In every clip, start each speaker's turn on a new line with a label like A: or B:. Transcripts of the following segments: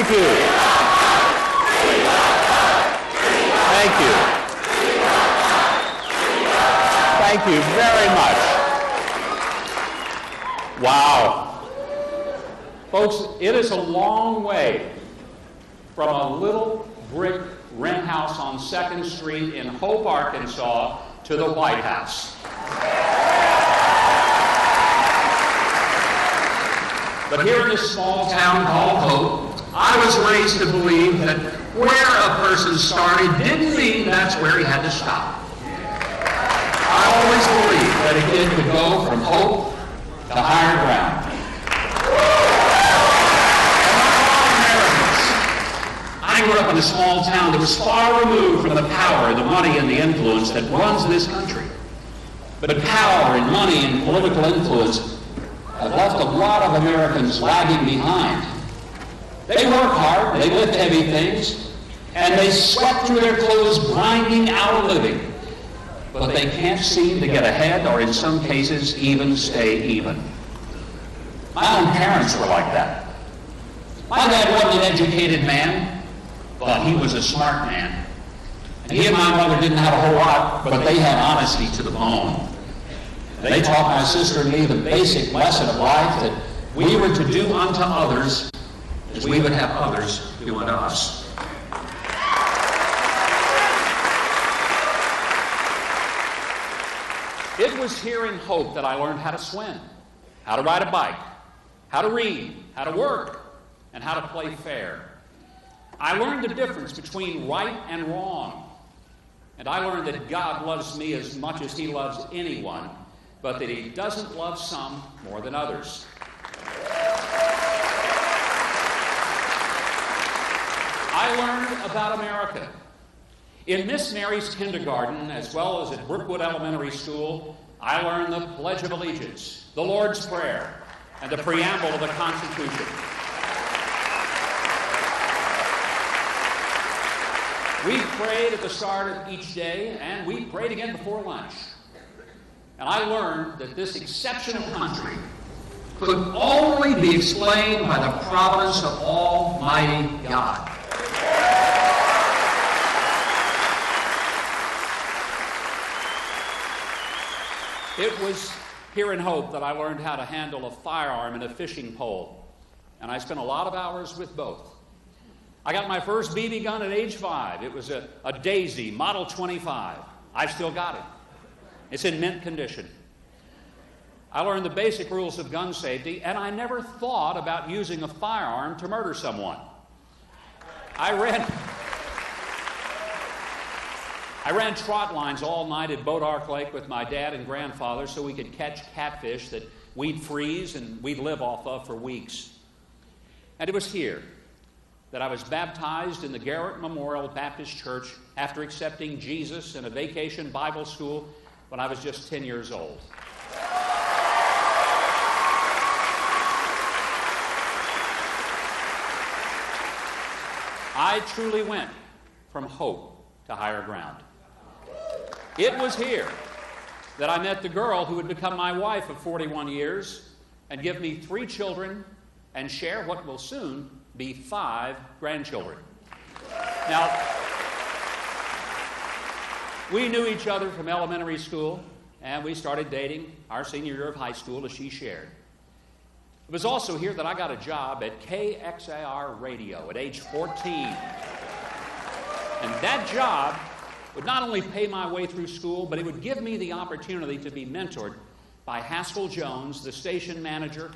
A: Thank you. Thank you. Thank you very much. Wow. Folks, it is a long way from a little brick rent house on 2nd Street in Hope, Arkansas, to the White House. But here in this small town called Hope, I was raised to believe that where a person started didn't mean that's where he had to stop. I always believed that a kid could go from hope to higher ground. I grew up in a small town that was far removed from the power, the money, and the influence that runs this country. But power and money and political influence have left a lot of Americans lagging behind. They work hard, they lift heavy things, and they sweat through their clothes grinding out a living. But they can't seem to get ahead or in some cases even stay even. My own parents were like that. My dad wasn't an educated man, but he was a smart man. And he and my mother didn't have a whole lot, but they had honesty to the bone. They taught my sister and me the basic lesson of life, that we were to do unto others as we would have others do unto us. It was here in Hope that I learned how to swim, how to ride a bike, how to read, how to work, and how to play fair. I learned the difference between right and wrong. And I learned that God loves me as much as he loves anyone, but that he doesn't love some more than others. I learned about America. In Miss Mary's kindergarten, as well as at Brookwood Elementary School, I learned the Pledge of Allegiance, the Lord's Prayer, and the preamble of the Constitution. We prayed at the start of each day, and we prayed again before lunch. And I learned that this exceptional country could only be explained by the providence of Almighty God. It was here in Hope that I learned how to handle a firearm and a fishing pole. And I spent a lot of hours with both. I got my first BB gun at age 5. It was a Daisy Model 25. I've still got it. It's in mint condition. I learned the basic rules of gun safety, and I never thought about using a firearm to murder someone. I ran trot lines all night at Boat Ark Lake with my dad and grandfather so we could catch catfish that we'd freeze and we'd live off of for weeks. And it was here that I was baptized in the Garrett Memorial Baptist Church after accepting Jesus in a vacation Bible school when I was just 10 years old. I truly went from hope to higher ground. It was here that I met the girl who would become my wife of 41 years and give me 3 children and share what will soon be 5 grandchildren. Now, we knew each other from elementary school, and we started dating our senior year of high school, as she shared. It was also here that I got a job at KXAR Radio at age 14. And that job would not only pay my way through school, but it would give me the opportunity to be mentored by Haskell Jones, the station manager,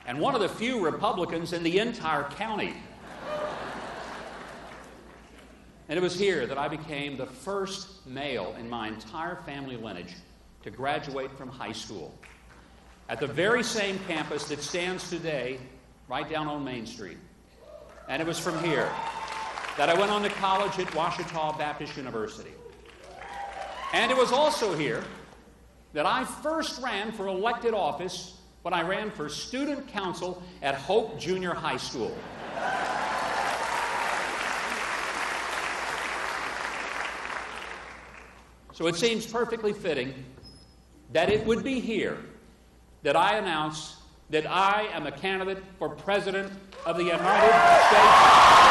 A: and one of the few Republicans in the entire county. And it was here that I became the first male in my entire family lineage to graduate from high school at the very same campus that stands today right down on Main Street. And it was from here that I went on to college at Ouachita Baptist University. And it was also here that I first ran for elected office when I ran for student council at Hope Junior High School. So it seems perfectly fitting that it would be here that I announce that I am a candidate for President of the United States.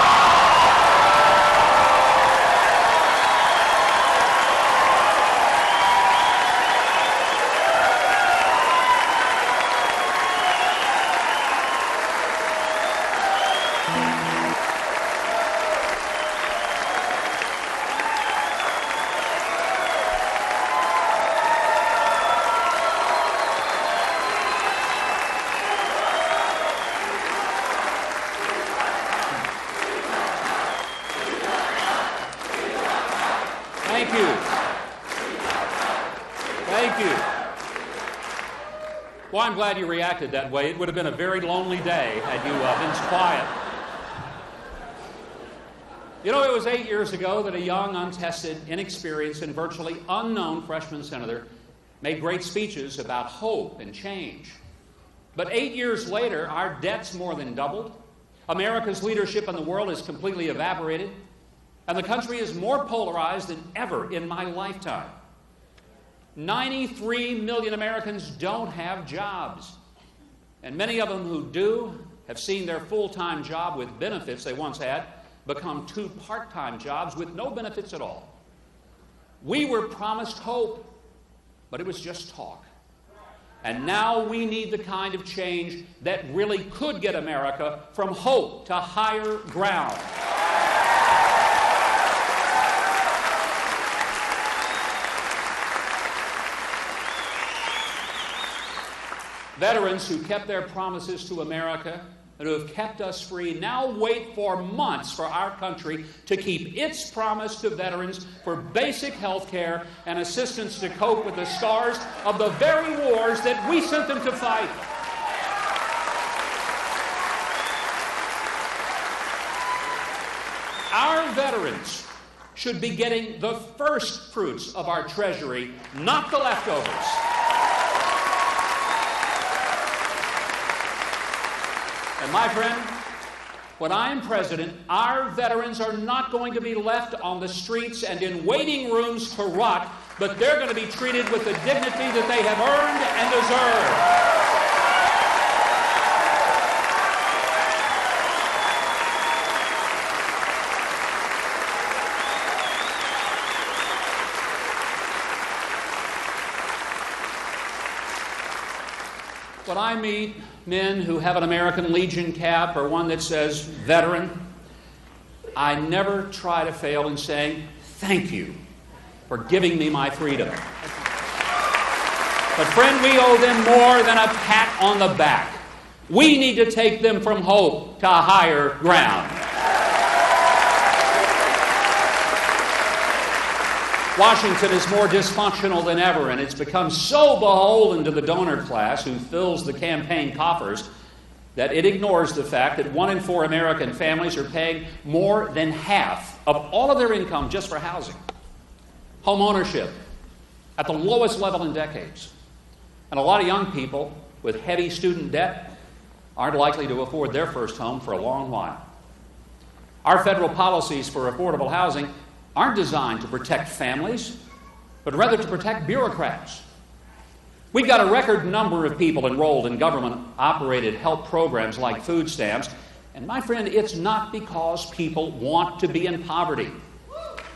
A: Thank you. Thank you. Well, I'm glad you reacted that way. It would have been a very lonely day had you been quiet. You know, it was 8 years ago that a young, untested, inexperienced, and virtually unknown freshman senator made great speeches about hope and change. But 8 years later, our debt's more than doubled. America's leadership in the world has completely evaporated. And the country is more polarized than ever in my lifetime. 93 million Americans don't have jobs. And many of them who do have seen their full-time job with benefits they once had become 2 part-time jobs with no benefits at all. We were promised hope, but it was just talk. And now we need the kind of change that really could get America from hope to higher ground. Veterans who kept their promises to America and who have kept us free now wait for months for our country to keep its promise to veterans for basic health care and assistance to cope with the scars of the very wars that we sent them to fight. Our veterans should be getting the first fruits of our treasury, not the leftovers. And my friend, when I'm president, our veterans are not going to be left on the streets and in waiting rooms to rot, but they're going to be treated with the dignity that they have earned and deserve. When I meet men who have an American Legion cap or one that says veteran, I never try to fail in saying thank you for giving me my freedom. But friend, we owe them more than a pat on the back. We need to take them from hope to higher ground. Washington is more dysfunctional than ever, and it's become so beholden to the donor class who fills the campaign coffers that it ignores the fact that 1 in 4 American families are paying more than half of all of their income just for housing. Home ownership at the lowest level in decades. And a lot of young people with heavy student debt aren't likely to afford their first home for a long while. Our federal policies for affordable housing aren't designed to protect families, but rather to protect bureaucrats. We've got a record number of people enrolled in government-operated help programs like food stamps, and my friend, it's not because people want to be in poverty.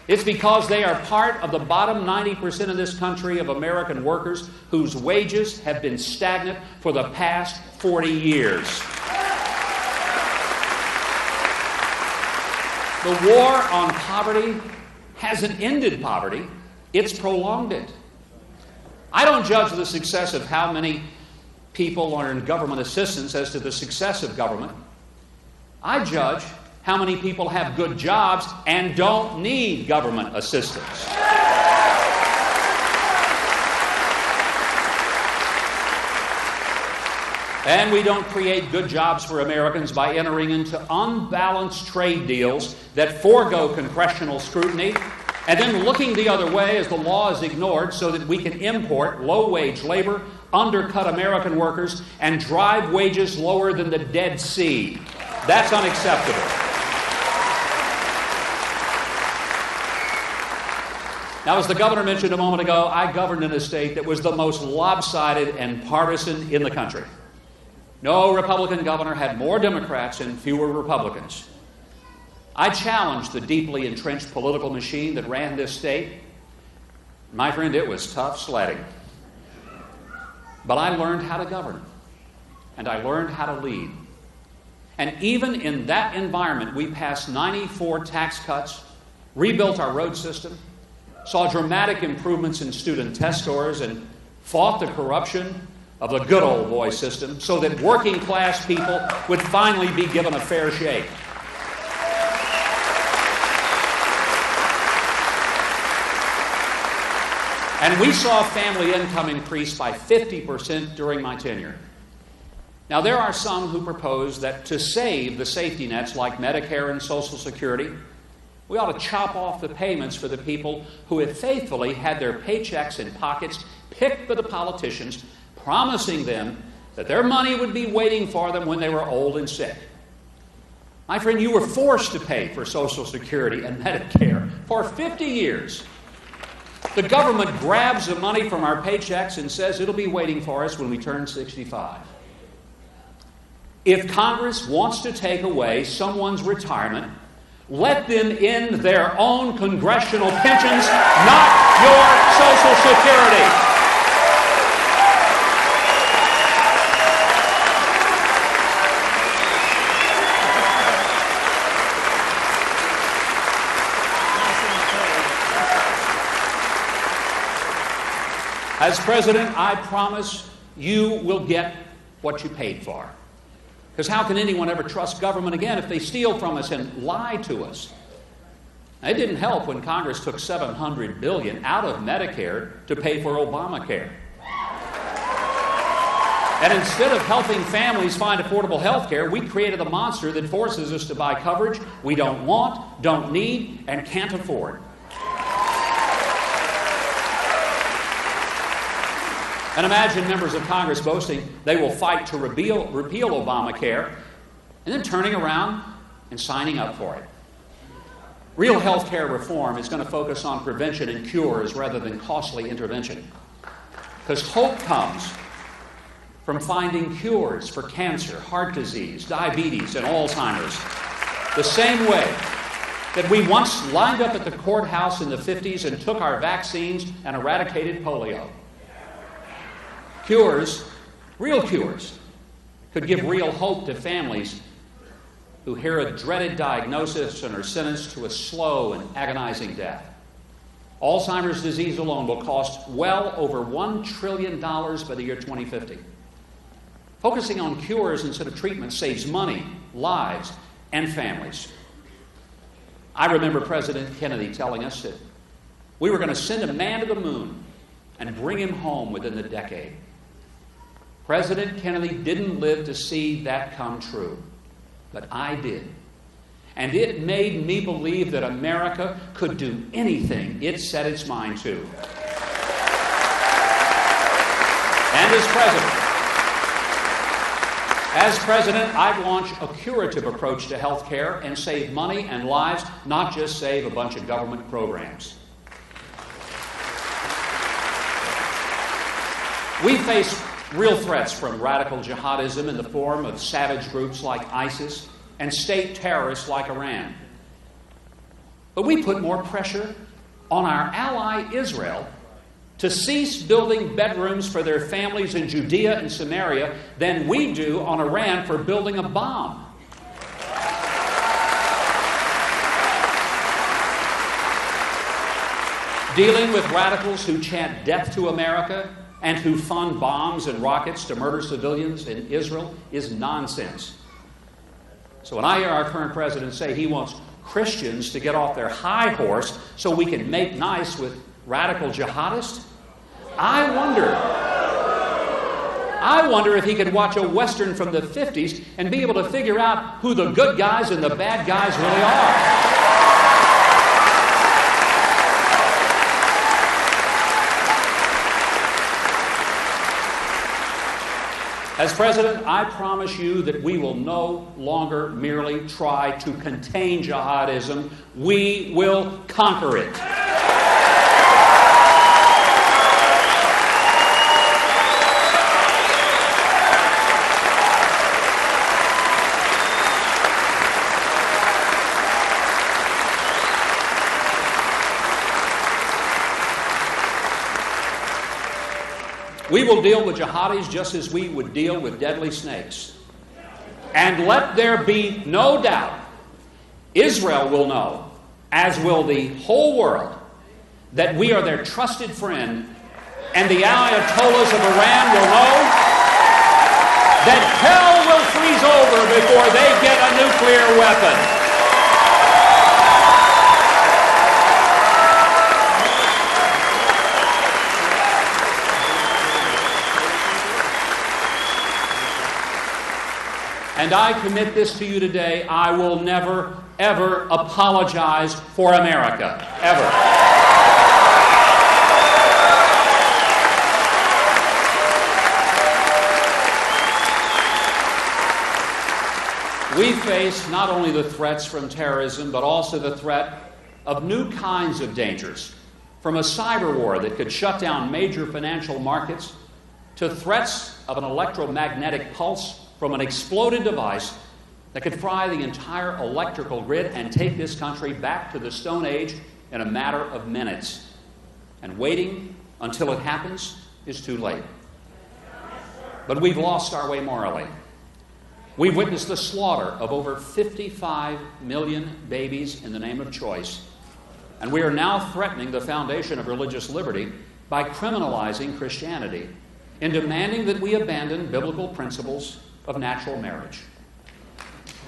A: It's because they are part of the bottom 90% of this country of American workers whose wages have been stagnant for the past 40 years. The war on poverty hasn't ended poverty, it's prolonged it. I don't judge the success of how many people are in government assistance as to the success of government. I judge how many people have good jobs and don't need government assistance. And we don't create good jobs for Americans by entering into unbalanced trade deals that forego congressional scrutiny and then looking the other way as the law is ignored so that we can import low-wage labor, undercut American workers, and drive wages lower than the Dead Sea. That's unacceptable. Now, as the governor mentioned a moment ago, I governed in a state that was the most lopsided and partisan in the country. No Republican governor had more Democrats and fewer Republicans. I challenged the deeply entrenched political machine that ran this state. My friend, it was tough sledding. But I learned how to govern, and I learned how to lead. And even in that environment, we passed 94 tax cuts, rebuilt our road system, saw dramatic improvements in student test scores, and fought the corruption of the good old boy system so that working class people would finally be given a fair shake. And we saw family income increase by 50% during my tenure. Now, there are some who propose that to save the safety nets like Medicare and Social Security, we ought to chop off the payments for the people who have faithfully had their paychecks in pockets picked by the politicians, promising them that their money would be waiting for them when they were old and sick. My friend, you were forced to pay for Social Security and Medicare for 50 years. The government grabs the money from our paychecks and says it'll be waiting for us when we turn 65. If Congress wants to take away someone's retirement, let them end their own congressional pensions, not your Social Security. As president, I promise you will get what you paid for. Because how can anyone ever trust government again if they steal from us and lie to us? Now, it didn't help when Congress took $700 billion out of Medicare to pay for Obamacare. And instead of helping families find affordable health care, we created a monster that forces us to buy coverage we don't want, don't need, and can't afford. And imagine members of Congress boasting they will fight to repeal Obamacare and then turning around and signing up for it. Real health care reform is going to focus on prevention and cures rather than costly intervention. Because hope comes from finding cures for cancer, heart disease, diabetes, and Alzheimer's. The same way that we once lined up at the courthouse in the 50s and took our vaccines and eradicated polio. Cures, real cures, could give real hope to families who hear a dreaded diagnosis and are sentenced to a slow and agonizing death. Alzheimer's disease alone will cost well over $1 trillion by the year 2050. Focusing on cures instead of treatment saves money, lives, and families. I remember President Kennedy telling us that we were going to send a man to the moon and bring him home within the decade. President Kennedy didn't live to see that come true, but I did. And it made me believe that America could do anything it set its mind to. And as president, I've launched a curative approach to health care and save money and lives, not just save a bunch of government programs. We face real threats from radical jihadism in the form of savage groups like ISIS and state terrorists like Iran. But we put more pressure on our ally Israel to cease building bedrooms for their families in Judea and Samaria than we do on Iran for building a bomb. Dealing with radicals who chant death to America and who fund bombs and rockets to murder civilians in Israel is nonsense. So when I hear our current president say he wants Christians to get off their high horse so we can make nice with radical jihadists, I wonder if he could watch a Western from the 50s and be able to figure out who the good guys and the bad guys really are. As president, I promise you that we will no longer merely try to contain jihadism. We will conquer it. We will deal with jihadis just as we would deal with deadly snakes. And let there be no doubt, Israel will know, as will the whole world, that we are their trusted friend, and the Ayatollahs of Iran will know that hell will freeze over before they get a nuclear weapon. And I commit this to you today, I will never, ever apologize for America. Ever. We face not only the threats from terrorism, but also the threat of new kinds of dangers, from a cyber war that could shut down major financial markets, to threats of an electromagnetic pulse from an exploded device that could fry the entire electrical grid and take this country back to the Stone Age in a matter of minutes. And waiting until it happens is too late. But we've lost our way morally. We've witnessed the slaughter of over 55 million babies in the name of choice. And we are now threatening the foundation of religious liberty by criminalizing Christianity and demanding that we abandon biblical principles of natural marriage.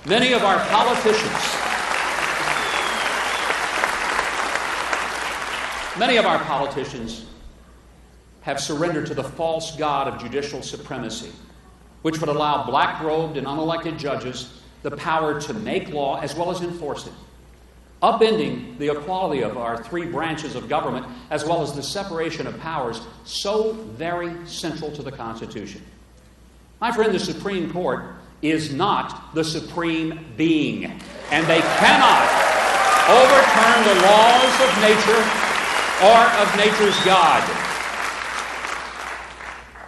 A: Many of our politicians have surrendered to the false god of judicial supremacy, which would allow black-robed and unelected judges the power to make law as well as enforce it, upending the equality of our three branches of government as well as the separation of powers so very central to the Constitution. My friend, the Supreme Court is not the supreme being, and they cannot overturn the laws of nature or of nature's God.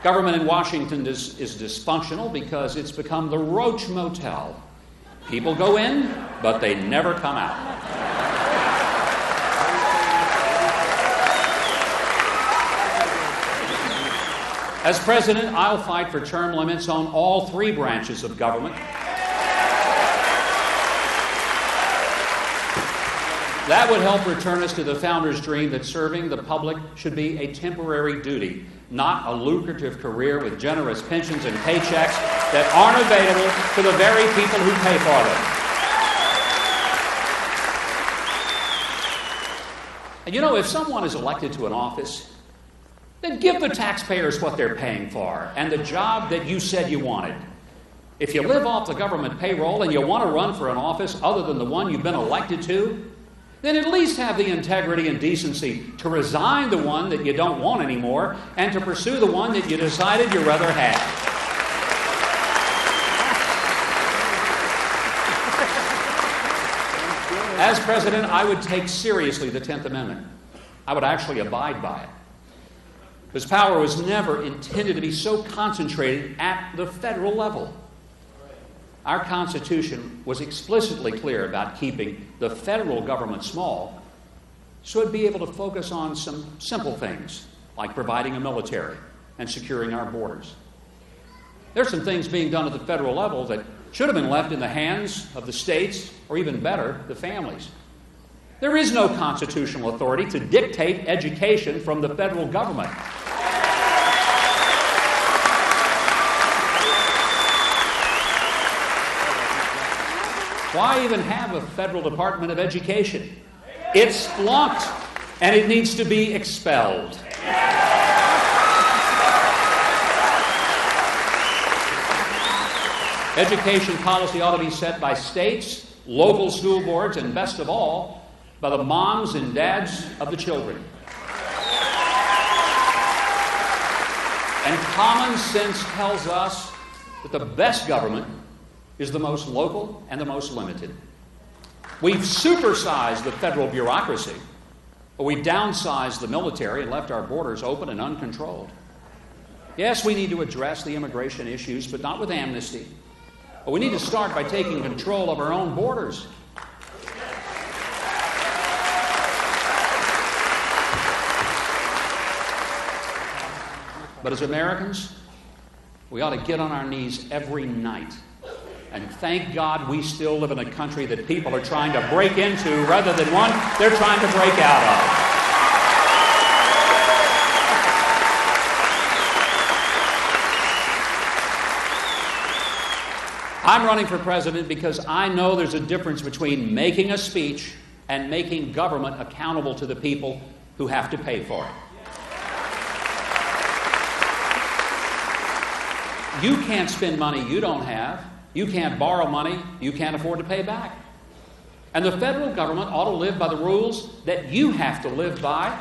A: Government in Washington is dysfunctional because it's become the Roach Motel. People go in, but they never come out. As president, I'll fight for term limits on all three branches of government. That would help return us to the founder's dream that serving the public should be a temporary duty, not a lucrative career with generous pensions and paychecks that aren't available to the very people who pay for them. And you know, if someone is elected to an office, then give the taxpayers what they're paying for and the job that you said you wanted. If you live off the government payroll and you want to run for an office other than the one you've been elected to, then at least have the integrity and decency to resign the one that you don't want anymore and to pursue the one that you decided you'd rather have. As president, I would take seriously the 10th Amendment. I would actually abide by it. Because power was never intended to be so concentrated at the federal level. Our Constitution was explicitly clear about keeping the federal government small so it'd be able to focus on some simple things like providing a military and securing our borders. There's some things being done at the federal level that should have been left in the hands of the states, or even better, the families. There is no constitutional authority to dictate education from the federal government. Why even have a federal Department of Education? It's flunked, and it needs to be expelled. Education policy ought to be set by states, local school boards, and best of all, by the moms and dads of the children. And common sense tells us that the best government is the most local and the most limited. We've supersized the federal bureaucracy, but we've downsized the military and left our borders open and uncontrolled. Yes, we need to address the immigration issues, but not with amnesty. But we need to start by taking control of our own borders. But as Americans, we ought to get on our knees every night and thank God we still live in a country that people are trying to break into rather than one they're trying to break out of. I'm running for president because I know there's a difference between making a speech and making government accountable to the people who have to pay for it. You can't spend money you don't have. You can't borrow money you can't afford to pay back. And the federal government ought to live by the rules that you have to live by,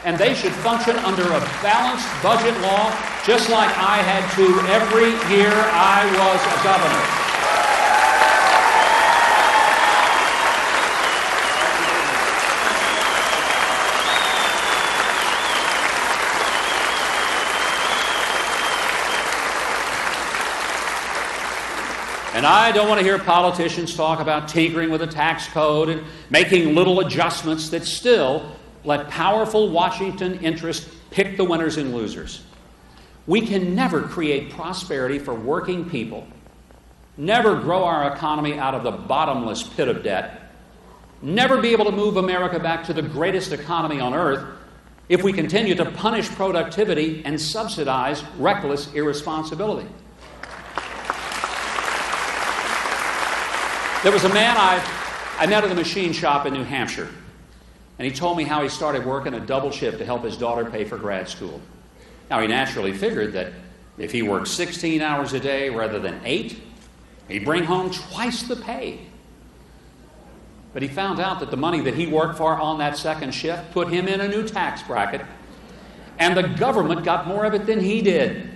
A: and they should function under a balanced budget law, just like I had to every year I was a governor. And I don't want to hear politicians talk about tinkering with the tax code and making little adjustments that still let powerful Washington interests pick the winners and losers. We can never create prosperity for working people, never grow our economy out of the bottomless pit of debt, never be able to move America back to the greatest economy on earth if we continue to punish productivity and subsidize reckless irresponsibility. There was a man I met at a machine shop in New Hampshire, and he told me how he started working a double shift to help his daughter pay for grad school. Now, he naturally figured that if he worked 16 hours a day rather than 8, he'd bring home twice the pay. But he found out that the money that he worked for on that second shift put him in a new tax bracket, and the government got more of it than he did.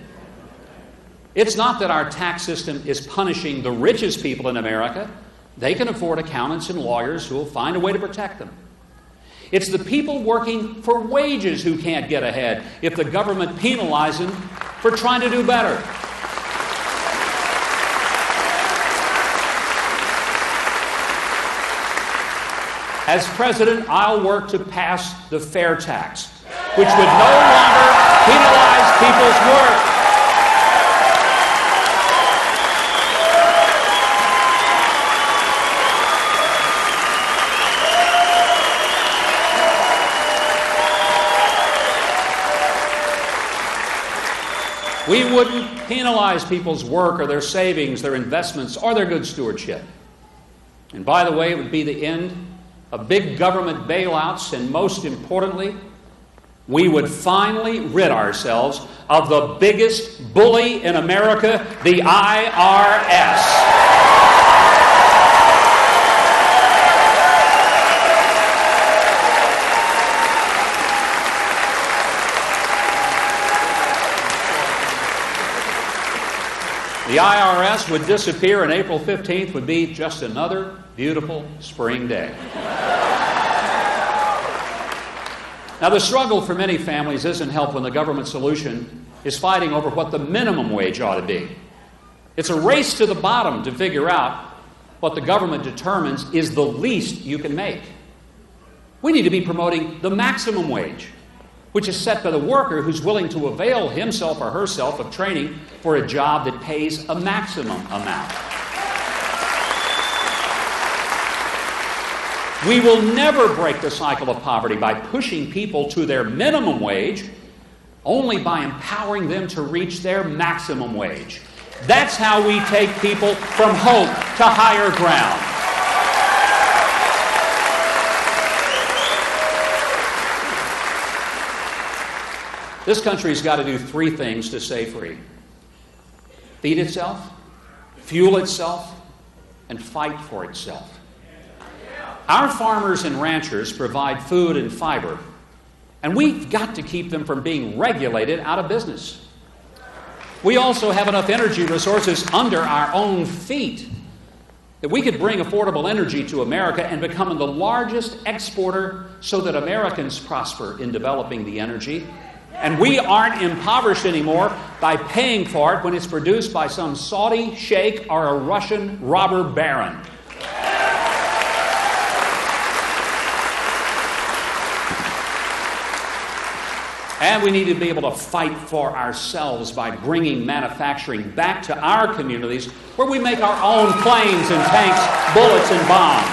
A: It's not that our tax system is punishing the richest people in America. They can afford accountants and lawyers who will find a way to protect them. It's the people working for wages who can't get ahead if the government penalizes them for trying to do better. As president, I'll work to pass the fair tax, which would no longer penalize people's work. We wouldn't penalize people's work or their savings, their investments, or their good stewardship. And by the way, it would be the end of big government bailouts, and most importantly, we would finally rid ourselves of the biggest bully in America, the IRS. The IRS would disappear, and April 15th would be just another beautiful spring day. Now, the struggle for many families isn't helped when the government solution is fighting over what the minimum wage ought to be. It's a race to the bottom to figure out what the government determines is the least you can make. We need to be promoting the maximum wage, which is set by the worker who's willing to avail himself or herself of training for a job that pays a maximum amount. We will never break the cycle of poverty by pushing people to their minimum wage, only by empowering them to reach their maximum wage. That's how we take people from hope to higher ground. This country's got to do three things to stay free: feed itself, fuel itself, and fight for itself. Our farmers and ranchers provide food and fiber, and we've got to keep them from being regulated out of business. We also have enough energy resources under our own feet that we could bring affordable energy to America and become the largest exporter so that Americans prosper in developing the energy. And we aren't impoverished anymore by paying for it when it's produced by some Saudi sheikh or a Russian robber baron. And we need to be able to fight for ourselves by bringing manufacturing back to our communities where we make our own planes and tanks, bullets and bombs.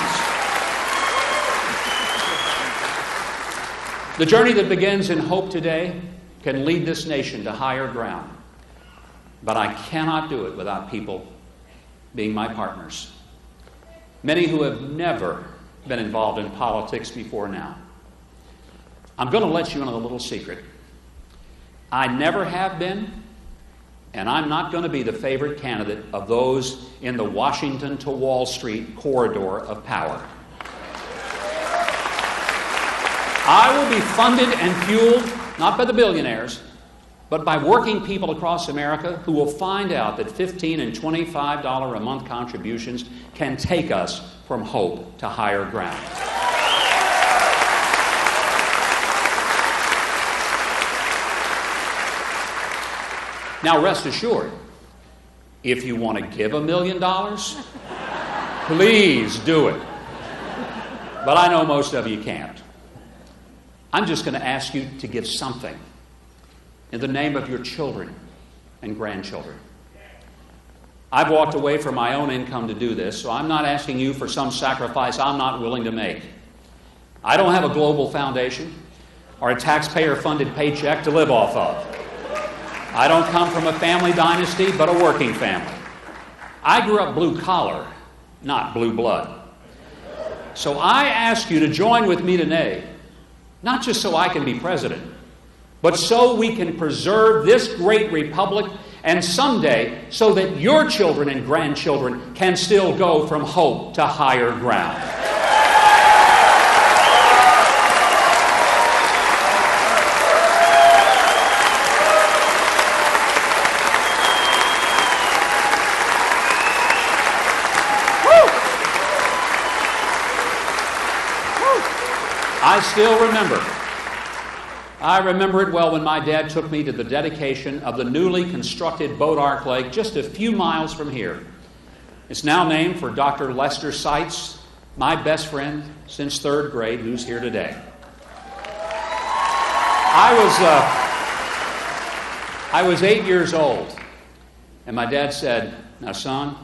A: The journey that begins in hope today can lead this nation to higher ground. But I cannot do it without people being my partners. Many who have never been involved in politics before now. I'm going to let you in on a little secret. I never have been, and I'm not going to be the favorite candidate of those in the Washington to Wall Street corridor of power. I will be funded and fueled, not by the billionaires, but by working people across America who will find out that $15 and $25 a month contributions can take us from hope to higher ground. Now, rest assured, if you want to give $1 million, please do it. But I know most of you can't. I'm just going to ask you to give something in the name of your children and grandchildren. I've walked away from my own income to do this, so I'm not asking you for some sacrifice I'm not willing to make. I don't have a global foundation or a taxpayer-funded paycheck to live off of. I don't come from a family dynasty, but a working family. I grew up blue collar, not blue blood. So I ask you to join with me today, not just so I can be president, but so we can preserve this great republic, and someday so that your children and grandchildren can still go from hope to higher ground. I remember it well when my dad took me to the dedication of the newly constructed Boat Ark Lake just a few miles from here. It's now named for Dr. Lester Seitz, my best friend since third grade, who's here today. I was 8 years old, and my dad said, "Now, son,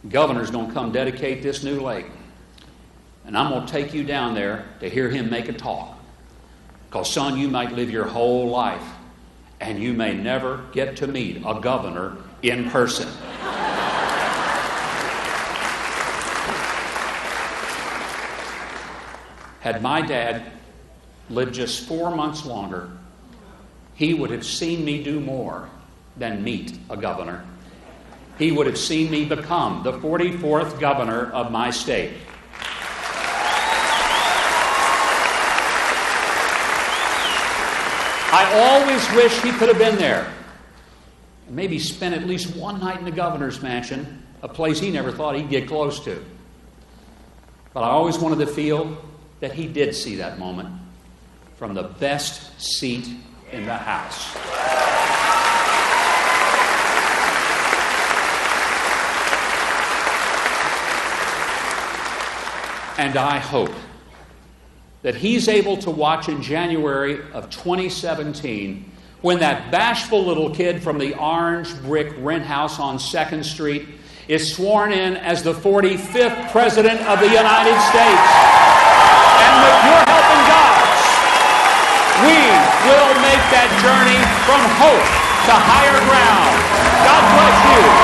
A: the governor's going to come dedicate this new lake. And I'm going to take you down there to hear him make a talk. Because, son, you might live your whole life, and you may never get to meet a governor in person." Had my dad lived just 4 months longer, he would have seen me do more than meet a governor. He would have seen me become the 44th governor of my state. I always wish he could have been there and maybe spent at least one night in the governor's mansion, a place he never thought he'd get close to. But I always wanted to feel that he did see that moment from the best seat in the house. And I hope that he's able to watch in January of 2017 when that bashful little kid from the orange brick rent house on 2nd Street is sworn in as the 45th President of the United States. And with your help and God's, we will make that journey from hope to higher ground. God bless you.